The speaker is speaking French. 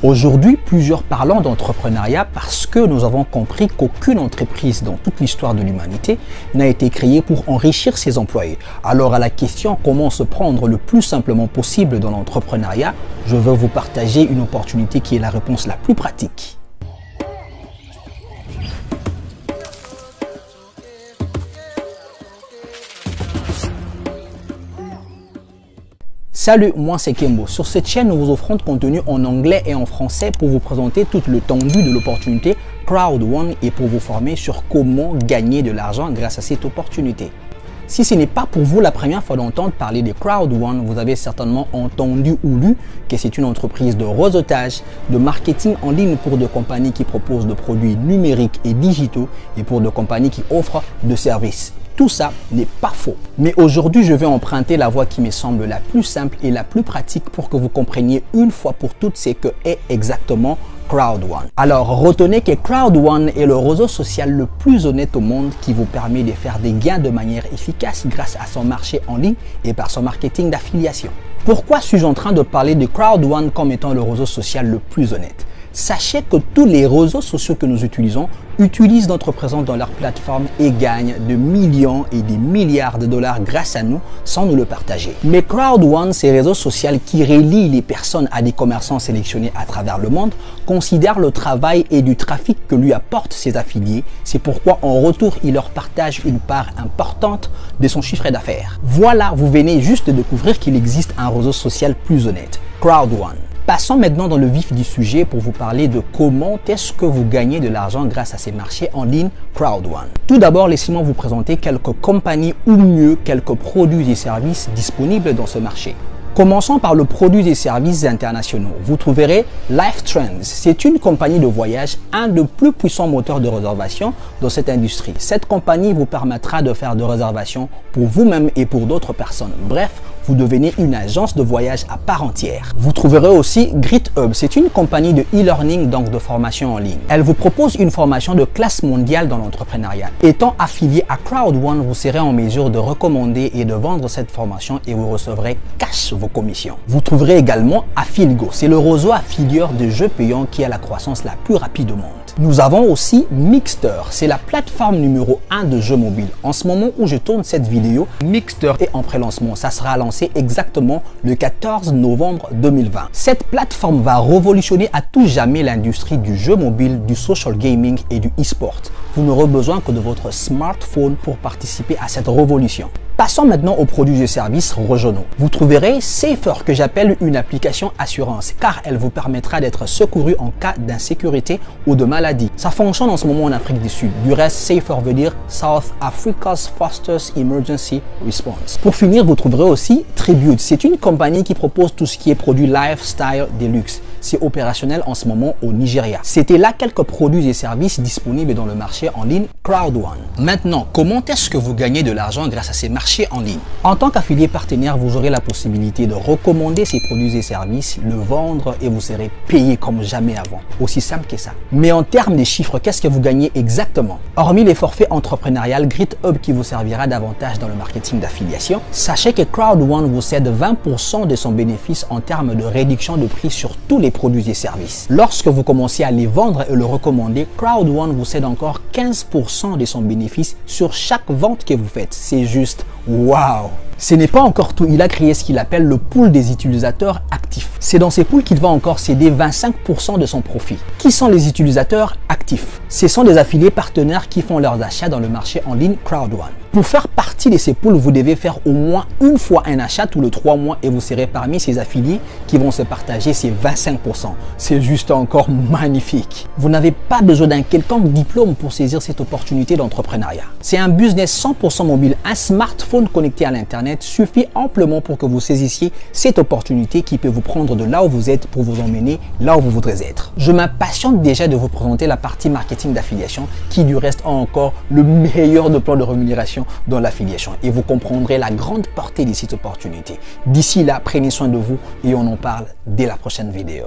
Aujourd'hui, plusieurs parlent d'entrepreneuriat parce que nous avons compris qu'aucune entreprise dans toute l'histoire de l'humanité n'a été créée pour enrichir ses employés. Alors à la question comment se prendre le plus simplement possible dans l'entrepreneuriat, je veux vous partager une opportunité qui est la réponse la plus pratique. Salut, moi c'est Kembo. Sur cette chaîne, nous vous offrons de contenu en anglais et en français pour vous présenter toute l'étendue de l'opportunité Crowd One et pour vous former sur comment gagner de l'argent grâce à cette opportunité. Si ce n'est pas pour vous la première fois d'entendre parler de Crowd One, vous avez certainement entendu ou lu que c'est une entreprise de réseautage, de marketing en ligne pour des compagnies qui proposent des produits numériques et digitaux et pour des compagnies qui offrent des services. Tout ça n'est pas faux. Mais aujourd'hui, je vais emprunter la voie qui me semble la plus simple et la plus pratique pour que vous compreniez une fois pour toutes ce que est exactement Crowd One. Alors, retenez que Crowd One est le réseau social le plus honnête au monde qui vous permet de faire des gains de manière efficace grâce à son marché en ligne et par son marketing d'affiliation. Pourquoi suis-je en train de parler de Crowd One comme étant le réseau social le plus honnête? Sachez que tous les réseaux sociaux que nous utilisons utilisent notre présence dans leur plateforme et gagnent de millions et des milliards de dollars grâce à nous sans nous le partager. Mais Crowd One, ces réseaux sociaux qui relient les personnes à des commerçants sélectionnés à travers le monde, considèrent le travail et du trafic que lui apportent ses affiliés. C'est pourquoi en retour, il leur partage une part importante de son chiffre d'affaires. Voilà, vous venez juste de découvrir qu'il existe un réseau social plus honnête, Crowd One. Passons maintenant dans le vif du sujet pour vous parler de comment est-ce que vous gagnez de l'argent grâce à ces marchés en ligne Crowd One. Tout d'abord, laissez-moi vous présenter quelques compagnies ou mieux quelques produits et services disponibles dans ce marché. Commençons par le produit et services internationaux. Vous trouverez LifeTrends. C'est une compagnie de voyage, un des plus puissants moteurs de réservation dans cette industrie. Cette compagnie vous permettra de faire des réservations pour vous-même et pour d'autres personnes. Bref, vous devenez une agence de voyage à part entière. Vous trouverez aussi GritHub. C'est une compagnie de e-learning, donc de formation en ligne. Elle vous propose une formation de classe mondiale dans l'entrepreneuriat. Étant affilié à Crowd One, vous serez en mesure de recommander et de vendre cette formation et vous recevrez cash vos commissions. Vous trouverez également Affiligo. C'est le réseau affilieur de jeux payants qui a la croissance la plus rapide au monde. Nous avons aussi Mixter. C'est la plateforme numéro 1 de jeux mobiles. En ce moment où je tourne cette vidéo, Mixter est en pré-lancement. Ça sera lancé exactement le 14 novembre 2020. Cette plateforme va révolutionner à tout jamais l'industrie du jeu mobile, du social gaming et du e-sport. Vous n'aurez besoin que de votre smartphone pour participer à cette révolution. Passons maintenant aux produits et services régionaux. Vous trouverez Safer, que j'appelle une application assurance, car elle vous permettra d'être secouru en cas d'insécurité ou de maladie. Ça fonctionne en ce moment en Afrique du Sud. Du reste, Safer veut dire South Africa's Fastest Emergency Response. Pour finir, vous trouverez aussi Tribute. C'est une compagnie qui propose tout ce qui est produit lifestyle de luxe. C'est opérationnel en ce moment au Nigeria. C'était là quelques produits et services disponibles dans le marché en ligne Crowd One. Maintenant, comment est-ce que vous gagnez de l'argent grâce à ces marchés en ligne? En tant qu'affilié partenaire, vous aurez la possibilité de recommander ces produits et services, le vendre et vous serez payé comme jamais avant. Aussi simple que ça. Mais en termes de chiffres, qu'est-ce que vous gagnez exactement? Hormis les forfaits entrepreneuriales GritHub qui vous servira davantage dans le marketing d'affiliation, sachez que Crowd One vous cède 20% de son bénéfice en termes de réduction de prix sur tous les produits et services. Lorsque vous commencez à les vendre et le recommander, Crowd One vous cède encore 15% de son bénéfice sur chaque vente que vous faites. C'est juste waouh! Ce n'est pas encore tout, il a créé ce qu'il appelle le pool des utilisateurs actifs. C'est dans ces pools qu'il va encore céder 25% de son profit. Qui sont les utilisateurs actifs? Ce sont des affiliés partenaires qui font leurs achats dans le marché en ligne Crowd One. Pour faire partie de ces pools, vous devez faire au moins une fois un achat tous les 3 mois et vous serez parmi ces affiliés qui vont se partager ces 25%. C'est juste encore magnifique. Vous n'avez pas besoin d'un quelconque diplôme pour saisir cette opportunité d'entrepreneuriat. C'est un business 100% mobile. Un smartphone connecté à l'internet suffit amplement pour que vous saisissiez cette opportunité qui peut vous prendre de là où vous êtes pour vous emmener là où vous voudrez être. Je m'impatiente déjà de vous présenter la partie marketing d'affiliation qui du reste a encore le meilleur de plans de rémunération dans l'affiliation et vous comprendrez la grande portée de cette opportunité. D'ici là, prenez soin de vous et on en parle dès la prochaine vidéo.